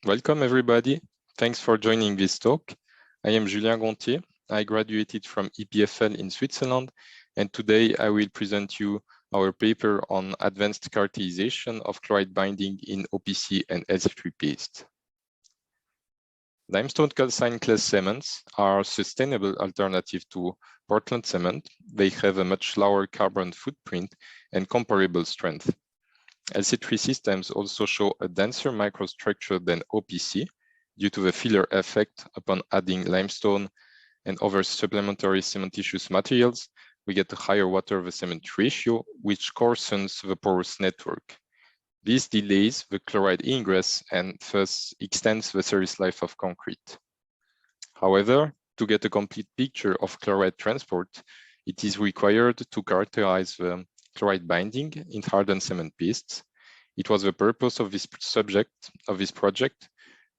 Welcome everybody. Thanks for joining this talk. I am Julien Gonthier. I graduated from EPFL in Switzerland, and today I will present you our paper on advanced characterization of chloride binding in OPC and LC3 paste. Limestone calcine clay cements are a sustainable alternative to Portland cement. They have a much lower carbon footprint and comparable strength. LC3 systems also show a denser microstructure than OPC due to the filler effect upon adding limestone and other supplementary cementitious materials. We get a higher water-to-cement ratio, which coarsens the porous network. This delays the chloride ingress and thus extends the service life of concrete. However, to get a complete picture of chloride transport, it is required to characterize the chloride binding in hardened cement pastes. It was the purpose of this project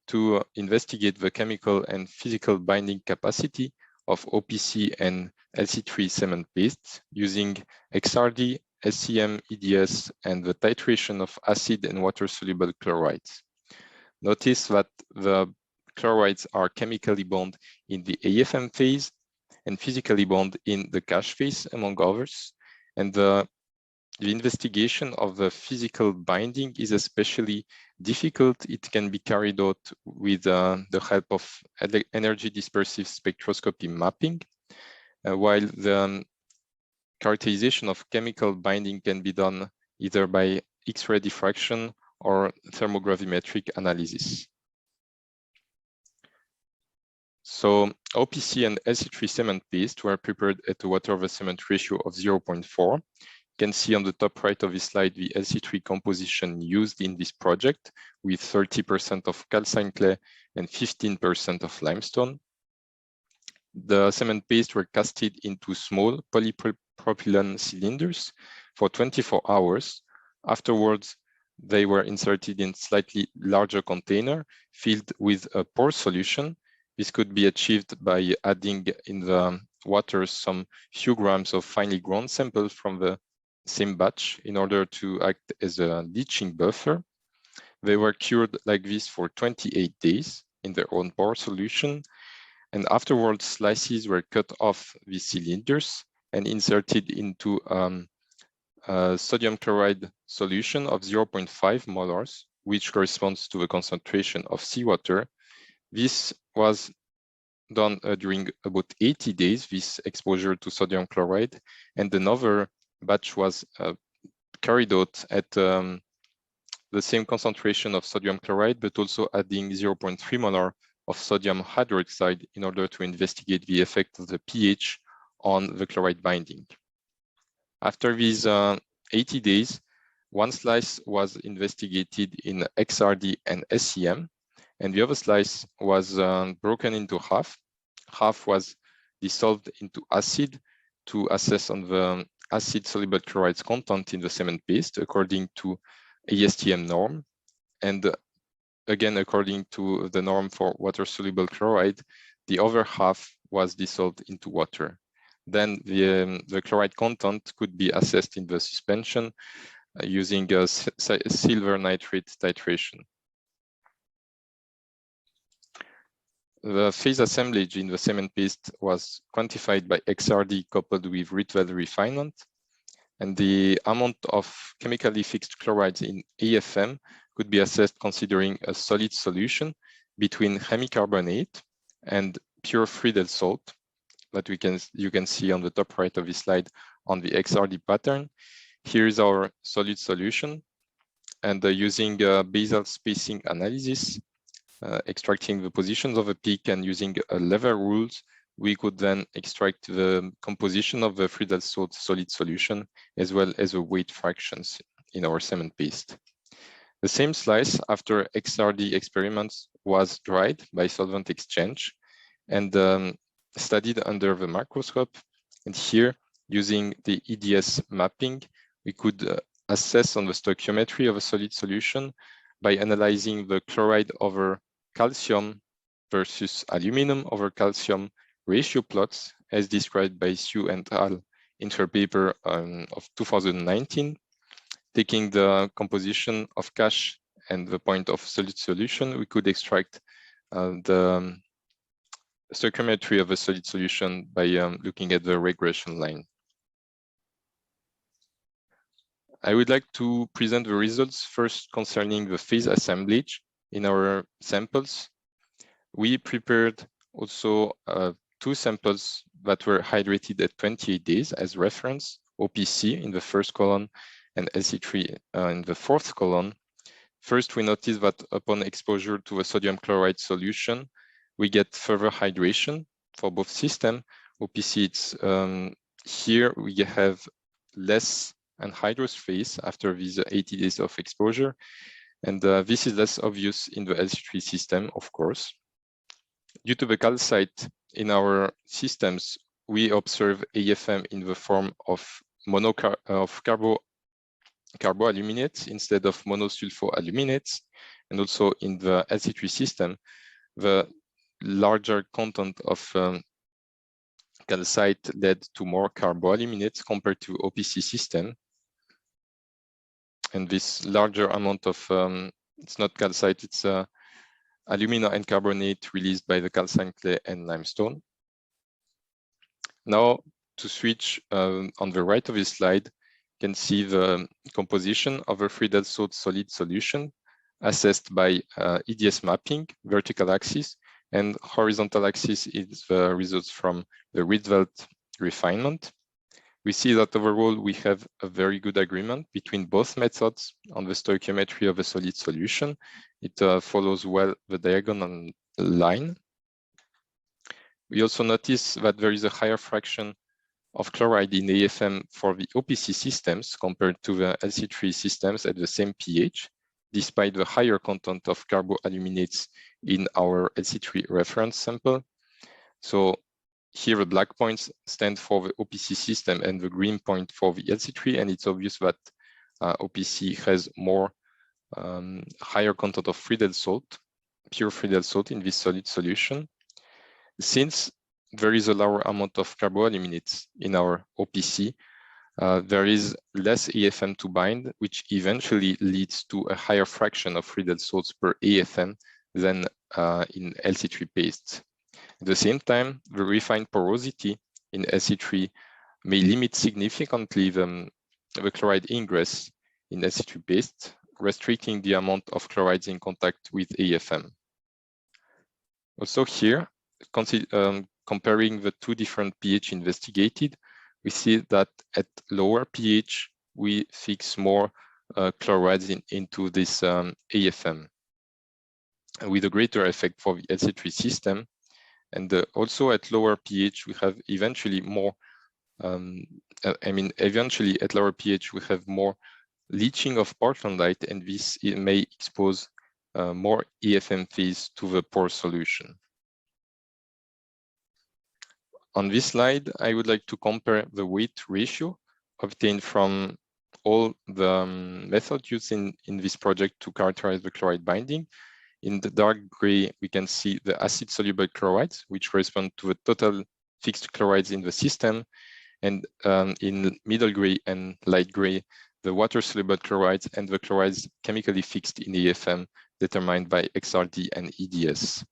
to investigate the chemical and physical binding capacity of OPC and LC3 cement pastes using XRD, SCM, EDS, and the titration of acid and water-soluble chlorides. Notice that the chlorides are chemically bound in the AFM phase and physically bound in the cache phase, among others, and the investigation of the physical binding is especially difficult. It can be carried out with the help of energy dispersive spectroscopy mapping, while the characterization of chemical binding can be done either by X-ray diffraction or thermogravimetric analysis. So OPC and LC3 cement paste were prepared at a water-over-cement ratio of 0.4. You can see on the top right of this slide the LC3 composition used in this project with 30% of calcine clay and 15% of limestone. The cement paste were casted into small polypropylene cylinders for 24 hours. Afterwards, they were inserted in slightly larger container filled with a pore solution. This could be achieved by adding in the water some few grams of finely ground samples from the same batch in order to act as a leaching buffer. They were cured like this for 28 days in their own pore solution, and afterwards slices were cut off these cylinders and inserted into a sodium chloride solution of 0.5 molars, which corresponds to the concentration of seawater. This was done during about 80 days, this exposure to sodium chloride, and another batch was carried out at the same concentration of sodium chloride, but also adding 0.3 molar of sodium hydroxide in order to investigate the effect of the pH on the chloride binding. After these 80 days, one slice was investigated in XRD and SCM, and the other slice was broken into half. Half was dissolved into acid to assess on the acid-soluble chlorides content in the cement paste according to ASTM norm. And again, according to the norm for water-soluble chloride, the other half was dissolved into water. Then the chloride content could be assessed in the suspension using a silver nitrate titration. The phase assemblage in the cement paste was quantified by XRD coupled with Rietveld refinement, and the amount of chemically fixed chlorides in AFM could be assessed considering a solid solution between hemicarbonate and pure Friedel salt that you can see on the top right of this slide on the XRD pattern. Here is our solid solution, and using basal spacing analysis, extracting the positions of a peak and using lever rules, we could then extract the composition of the Friedel salt solid solution as well as the weight fractions in our cement paste. The same slice after XRD experiments was dried by solvent exchange and studied under the microscope. And here, using the EDS mapping, we could assess on the stoichiometry of a solid solution by analyzing the chloride over calcium versus aluminum over calcium ratio plots as described by Xu and al. In their paper of 2019, taking the composition of cache and the point of solid solution, we could extract the stoichiometry of a solid solution by looking at the regression line. I would like to present the results first concerning the phase assemblage in our samples. We prepared also 2 samples that were hydrated at 28 days as reference, OPC in the first column and LC3 in the fourth column. First, we noticed that upon exposure to a sodium chloride solution, we get further hydration for both systems. OPC, it's here we have less anhydrous phase after these 80 days of exposure. And this is less obvious in the LC3 system, of course. Due to the calcite in our systems, we observe AFM in the form of carboaluminates instead of monosulfoaluminates. And also in the LC3 system, the larger content of calcite led to more carboaluminates compared to OPC system. And this larger amount of, it's not calcite, it's alumina and carbonate released by the calcined clay and limestone. Now, to switch on the right of this slide, you can see the composition of a Friedel salt solid solution assessed by EDS mapping, vertical axis, and horizontal axis is the results from the Rietveld refinement. We see that overall we have a very good agreement between both methods on the stoichiometry of a solid solution. It follows well the diagonal line. We also notice that there is a higher fraction of chloride in AFM for the OPC systems compared to the LC3 systems at the same pH, despite the higher content of carboaluminates in our LC3 reference sample. So here the black points stand for the OPC system and the green point for the LC3, and it's obvious that OPC has more higher content of Friedel salt, pure Friedel salt in this solid solution. Since there is a lower amount of carboaluminates in our OPC, there is less AFM to bind, which eventually leads to a higher fraction of Friedel salts per AFM than in LC3 pastes. At the same time, the refined porosity in LC3 may limit significantly the chloride ingress in LC3 paste, restricting the amount of chlorides in contact with AFM. Also here, comparing the 2 different pH investigated, we see that at lower pH, we fix more chlorides into this AFM, with a greater effect for the LC3 system. And also at lower pH, we have eventually more, eventually at lower pH, we have more leaching of Portlandite, and this may expose more AFM phase to the pore solution. On this slide, I would like to compare the weight ratio obtained from all the methods used in this project to characterize the chloride binding. In the dark gray, we can see the acid-soluble chlorides, which correspond to the total fixed chlorides in the system. And in middle gray and light gray, the water-soluble chlorides and the chlorides chemically fixed in AFM determined by XRD and EDS.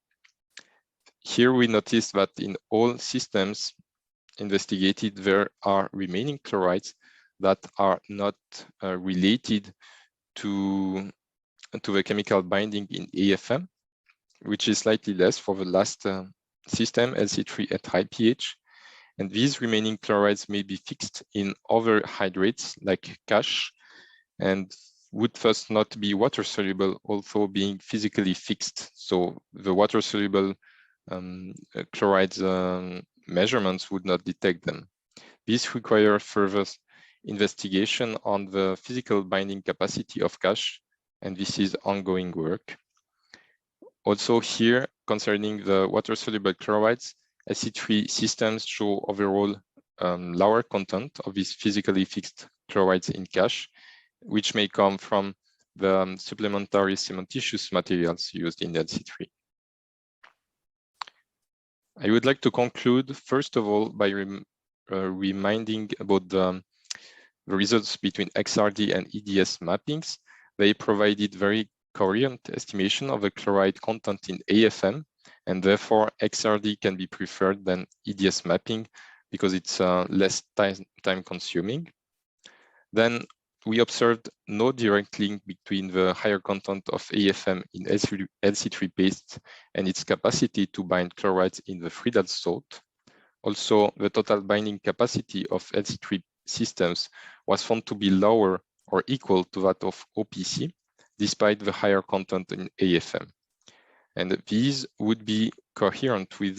Here we notice that in all systems investigated, there are remaining chlorides that are not related to the chemical binding in AFM, which is slightly less for the last system, LC3 at high pH. And these remaining chlorides may be fixed in other hydrates like cash and would thus not be water-soluble, although being physically fixed. So the water-soluble chlorides measurements would not detect them. This requires further investigation on the physical binding capacity of cash, and this is ongoing work. Also here, concerning the water-soluble chlorides, LC3 systems show overall lower content of these physically fixed chlorides in cash, which may come from the supplementary cementitious materials used in LC3. I would like to conclude, first of all, by reminding about the results between XRD and EDS mappings. They provided very coherent estimation of the chloride content in AFM, and therefore XRD can be preferred than EDS mapping because it's less time consuming. Then we observed no direct link between the higher content of AFM in LC3 paste and its capacity to bind chlorides in the Friedel salt. Also, the total binding capacity of LC3 systems was found to be lower or equal to that of OPC, despite the higher content in AFM. And these would be coherent with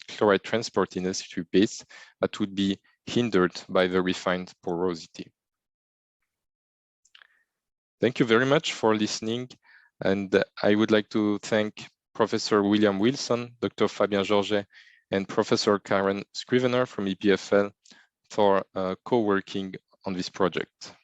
chloride transport in LC3 paste that would be hindered by the refined porosity. Thank you very much for listening. And I would like to thank Professor William Wilson, Dr. Fabien Georget, and Professor Karen Scrivener from EPFL for co-working on this project.